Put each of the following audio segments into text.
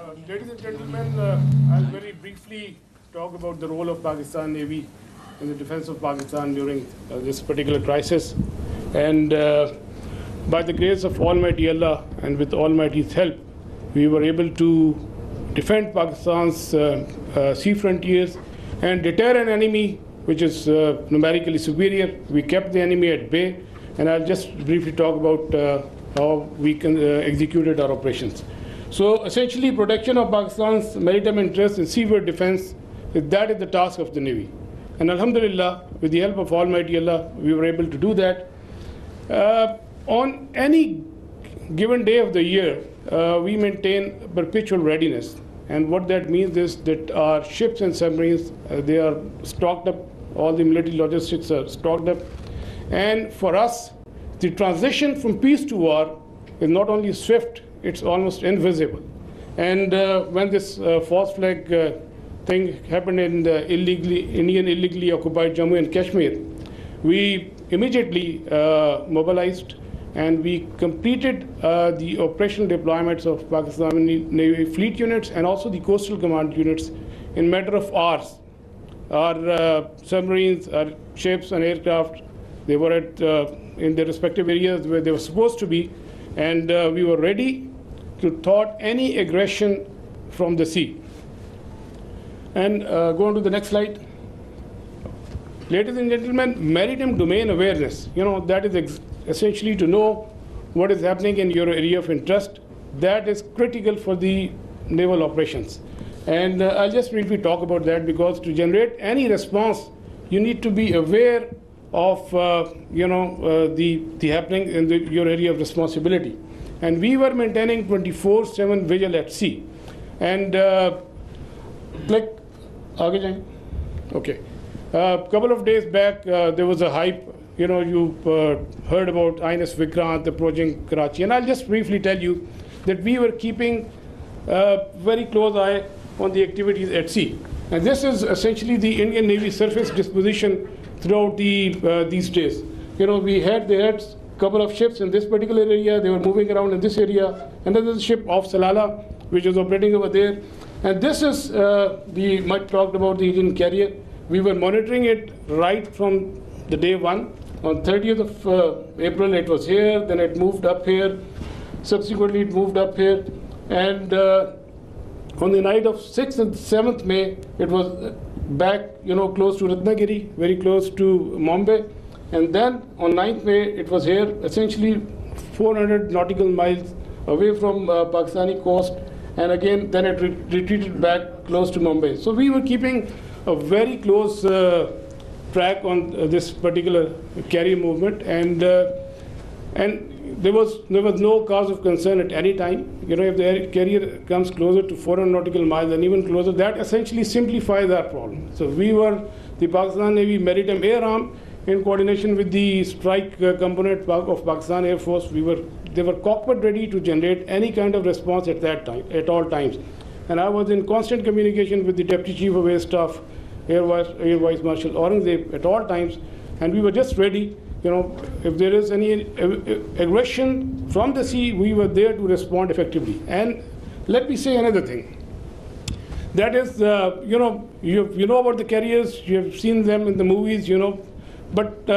Ladies and gentlemen, I'll very briefly talk about the role of Pakistan Navy in the defense of Pakistan during this particular crisis. And by the grace of Almighty Allah and with Almighty's help, we were able to defend Pakistan's sea frontiers and deter an enemy which is numerically superior. We kept the enemy at bay, and I'll just briefly talk about how we executed our operations. So essentially, protection of Pakistan's maritime interests and seaboard defense, that is the task of the Navy. And Alhamdulillah, with the help of Almighty Allah, we were able to do that. On any given day of the year, we maintain perpetual readiness. And what that means is that our ships and submarines, they are stocked up, all the military logistics are stocked up. And for us, the transition from peace to war is not only swift, it's almost invisible. And when this false flag thing happened in the Indian illegally occupied Jammu and Kashmir, we immediately mobilized and we completed the operational deployments of Pakistani Navy fleet units and also the coastal command units in matter of hours. Our submarines, our ships and aircraft, they were at, in their respective areas where they were supposed to be, and we were ready to thwart any aggression from the sea. And go on to the next slide. Ladies and gentlemen, maritime domain awareness, that is essentially to know what is happening in your area of interest. That is critical for the naval operations. And I'll just briefly talk about that, because to generate any response, you need to be aware of the happening in your area of responsibility. And we were maintaining 24/7 vigil at sea. And okay. A couple of days back, there was a hype. You heard about INS Vikrant approaching Karachi. And I'll just briefly tell you that we were keeping a very close eye on the activities at sea. And this is essentially the Indian Navy surface disposition throughout these days. They had a couple of ships in this particular area. They were moving around in this area. Another ship off Salalah, which was operating over there. And this is the much talked about the Indian carrier. We were monitoring it right from the day one. On 30th of April, it was here. Then it moved up here. Subsequently, it moved up here. And on the night of 6th and 7th May, it was back, close to Ratnagiri, very close to Mumbai. And then on 9th May, it was here, essentially 400 nautical miles away from Pakistani coast. And again, then it retreated back close to Mumbai. So we were keeping a very close track on this particular carrier movement. And there was no cause of concern at any time. If the carrier comes closer to 400 nautical miles and even closer, that essentially simplifies our problem. So we were the Pakistan Navy Maritime Air Arm in coordination with the strike component of Pakistan Air Force. They were cockpit ready to generate any kind of response at that time, at all times. And I was in constant communication with the Deputy Chief of Air Staff, Air Vice Marshal Aurangzeb, at all times, and we were just ready. If there is any aggression from the sea, we were there to respond effectively. And let me say another thing. That is, you know about the carriers, you have seen them in the movies, but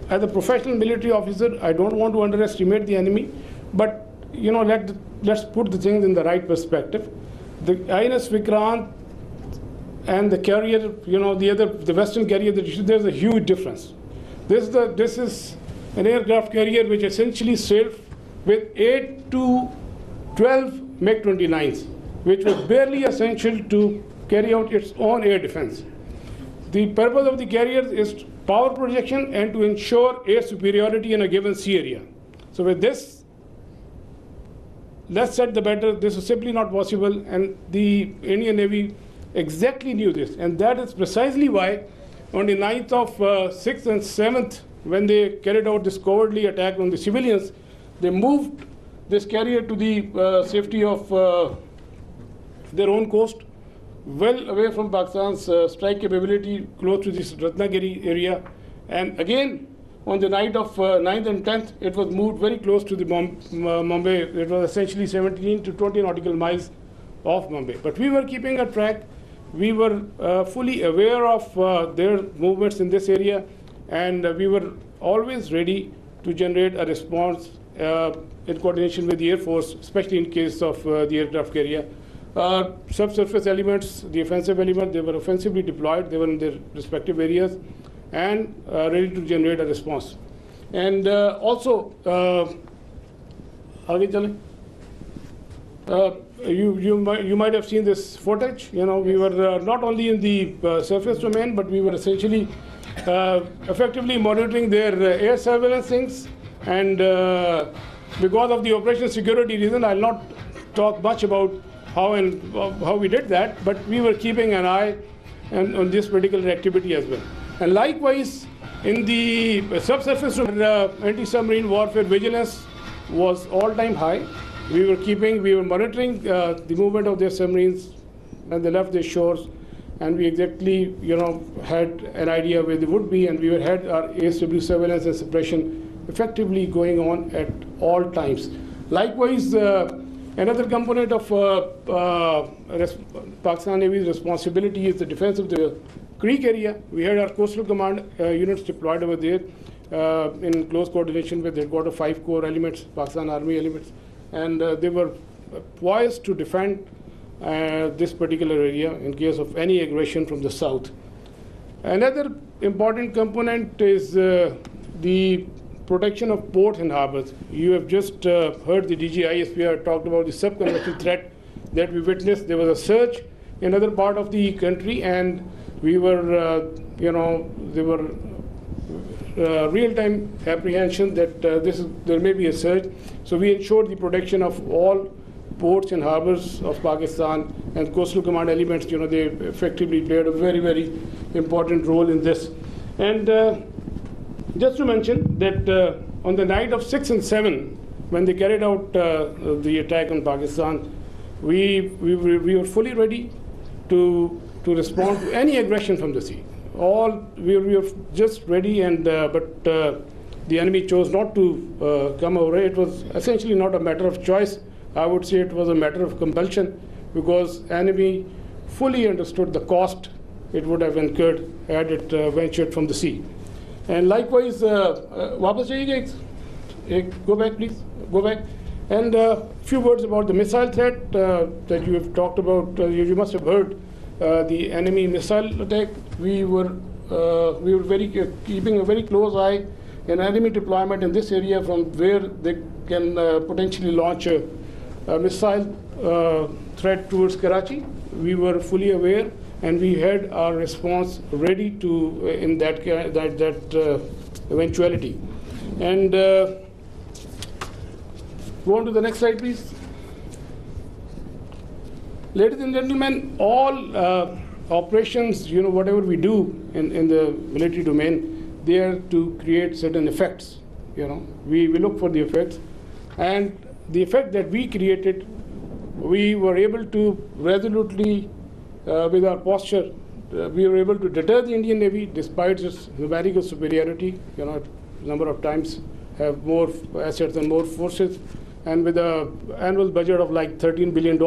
as a professional military officer, I don't want to underestimate the enemy, but let's put the things in the right perspective. The INS Vikrant and the carrier, the Western carrier, there's a huge difference. This is an aircraft carrier which essentially sailed with 8 to 12 MiG-29s, which was barely essential to carry out its own air defense. The purpose of the carrier is power projection and to ensure air superiority in a given sea area. So with this, less said the better. This is simply not possible, and the Indian Navy exactly knew this. And that is precisely why on the 9th of 6th and 7th, when they carried out this cowardly attack on the civilians, they moved this carrier to the safety of their own coast, well away from Pakistan's strike capability, close to this Ratnagiri area. And again, on the night of 9th and 10th, it was moved very close to the Mumbai. It was essentially 17 to 20 nautical miles of Mumbai. But we were keeping a track. We were fully aware of their movements in this area, and we were always ready to generate a response in coordination with the Air Force, especially in case of the aircraft carrier. Subsurface elements, the offensive element, they were offensively deployed. They were in their respective areas and ready to generate a response. And also, you might have seen this footage. You know, we were not only in the surface domain, but we were essentially effectively monitoring their air surveillance things. And because of the operation security reason, I'll not talk much about how we did that, but we were keeping an eye on this particular activity as well. And likewise, in the subsurface, anti-submarine warfare vigilance was all-time high. We were monitoring the movement of their submarines when they left their shores, and we exactly, had an idea where they would be, and we had our ASW surveillance and suppression effectively going on at all times. Likewise, another component of Pakistan Navy's responsibility is the defense of the Creek area. We had our coastal command units deployed over there in close coordination with headquarters 5 core elements, Pakistan Army elements, and they were poised to defend this particular area in case of any aggression from the south. Another important component is the protection of ports and harbors. You have just heard the DG ISPR talked about the subconventional threat that we witnessed. There was a surge in other part of the country, and we were, there were real-time apprehension that there may be a surge. So we ensured the protection of all ports and harbors of Pakistan, and coastal command elements, they effectively played a very, very important role in this. And just to mention that on the night of 6 and 7, when they carried out the attack on Pakistan, we were fully ready to respond to any aggression from the sea. We were just ready, and but the enemy chose not to come over. It was essentially not a matter of choice. I would say it was a matter of compulsion, because enemy fully understood the cost it would have incurred had it ventured from the sea. And likewise, वापस जाइएगा, go back please, go back. And a few words about the missile threat that you have talked about. You must have heard the enemy missile attack. We were keeping a very close eye in enemy deployment in this area, from where they can potentially launch a missile threat towards Karachi. We were fully aware, and we had our response ready to in that eventuality. And go on to the next slide, please. Ladies and gentlemen, all operations, whatever we do in the military domain, they are to create certain effects. We look for the effects, and the effect that we created, we were able to resolutely, with our posture, we were able to deter the Indian Navy despite its numerical superiority. A number of times have more assets and more forces, and with an annual budget of like $13 billion.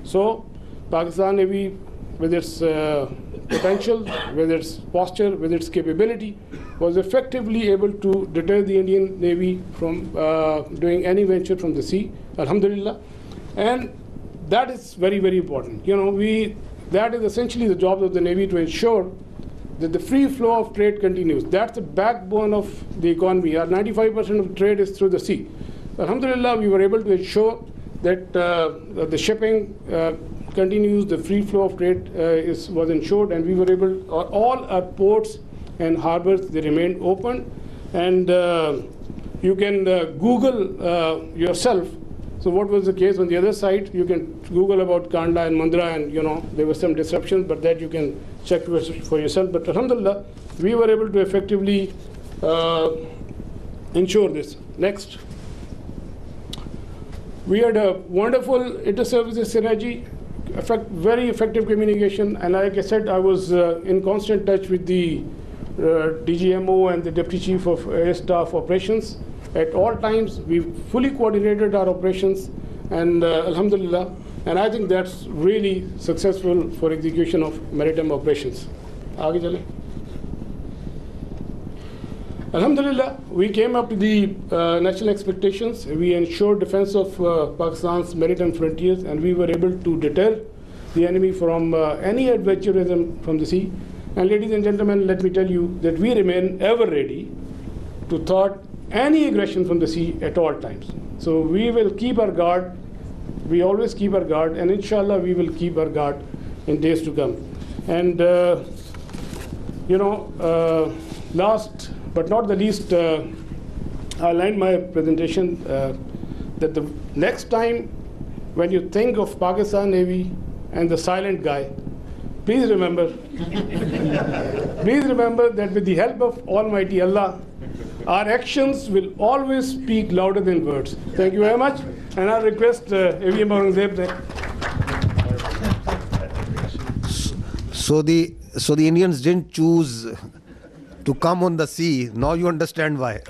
So Pakistan Navy, with its potential, with its posture, with its capability, was effectively able to deter the Indian Navy from doing any venture from the sea, alhamdulillah. And that is very, very important. That is essentially the job of the Navy, to ensure that the free flow of trade continues. That's the backbone of the economy. Our 95% of trade is through the sea. Alhamdulillah, we were able to ensure that the shipping continues, the free flow of trade was ensured, and we were able, all our ports and harbors, they remained open. And you can Google yourself. So what was the case on the other side? You can Google about Kandla and Mundra, and there were some disruptions, but that you can check for yourself. But alhamdulillah, we were able to effectively ensure this. Next. We had a wonderful inter-services synergy, very effective communication, and like I said, I was in constant touch with the DGMO and the Deputy Chief of Air Staff Operations. At all times, we fully coordinated our operations, and alhamdulillah, And I think that's really successful for execution of maritime operations. Aage chale. Alhamdulillah, we came up to the national expectations. We ensured defense of Pakistan's maritime frontiers, and we were able to deter the enemy from any adventurism from the sea. And ladies and gentlemen, let me tell you that we remain ever ready to thwart any aggression from the sea at all times. So we will keep our guard. We always keep our guard, and inshallah we will keep our guard in days to come. And last but not the least, I'll end my presentation that the next time when you think of Pakistan Navy and the silent guy, please remember that with the help of Almighty Allah, our actions will always speak louder than words. Thank you very much, and I request AVM Aurangzeb. So the Indians didn't choose to come on the sea. Now you understand why.